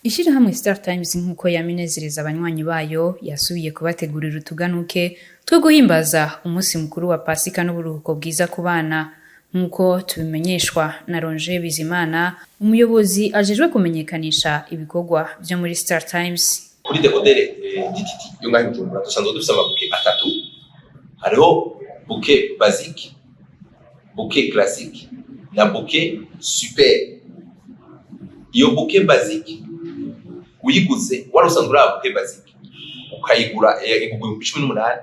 Ishirahamwe StarTimes nkuko yaminezereza abanywanyi bayo yasubiye kubategurira utuganuke two guhimbaza umunsi mukuru wa PASIKA n'uburuhuko bwiza ku bana nkuko tubimenyeshwa na Ronje Bizimana umuyobozi ajejwe kumenyekanisha ibikorwa byo muri StarTimes. Kuri dekodere DTT yo ngaho Bujumbura dusanzwe dufite amabuke atatu. Hariho buke basique, buke classique na buke super. Iyo buke basique uyiguze wari usanzwe uri buke basique ukayigura igugwa 18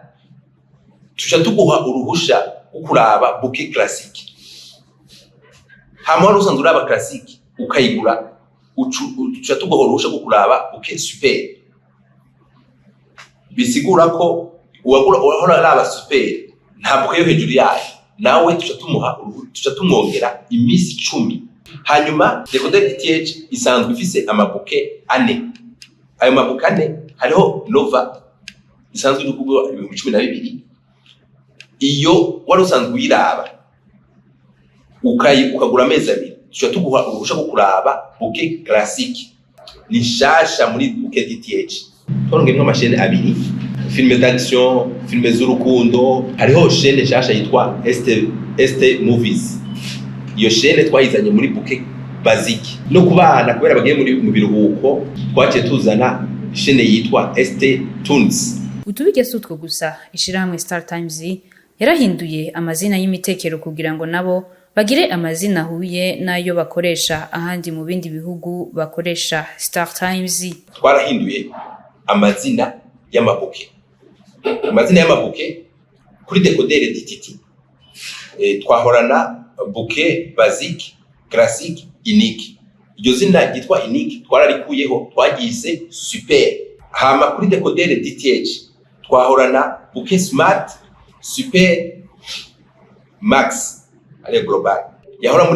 tuca tuguha uruhusha ukuraba buke classique. Hama wari usanzwe uri classique ukayigura tuca tuguha uruhusha ukuraba buke super. Bisigura ko uwahora araba super nta buke yo hejuru yayo nawe tuca tumwongera imisi 10. Hanyuma dekodere DTH isanzwe ifise amabuke 4. Ayo mabuke 4 hariho Nova isanzwe iri kugura 12,000. Iyo wari usanzwe uyiraba ukagura amezi 2 tuca tuguha uruhusha kuraba buke classique ni shasha muri buke DTH. Twongeyemo amashene 2, filme d'action, filme z'urukundo. Hariho shene shasha yitwa ST Movies. Iyo shene twayizanye muri buke basique no kubana kubera bagiye mu biruhuko twaciye tuzana shene yitwa StarTimes. Utubike sutwo gusa ishirahamwe StarTimes yarahinduye amazina y'imitekero kugira ngo nabo bagire amazina huye nayo bakoresha ahandi mu bindi bihugu bakoresha StarTimes. Twarahinduye amazina y'amabuke. Amazina y'amabuke kuri dekodere DTT twahorana buke basique, classique, unique. Iryo zina ryitwa unique twararikuyeho twagise super. Hama kuri dekodere DTH twahorana buke smart, super, max ale global. Yahora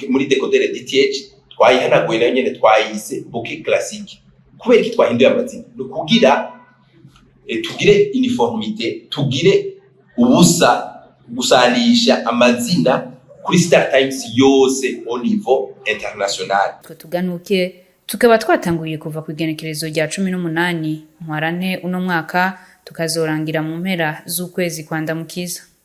muri dekodere DTH twayihanaguye nayo nyene twayise buke classique. Kubera iki twahinduye amazina no kugira tugire uniformité, tugire ubusa gusanisha amazina kuri StarTimes yose au niveau international. Tuganuke tukaba twatanguye kuva ku igenekerezo rya 18 Ntwarante uno mwaka tukazorangira mu mpera z'ukwezi kwa Ndamukiza.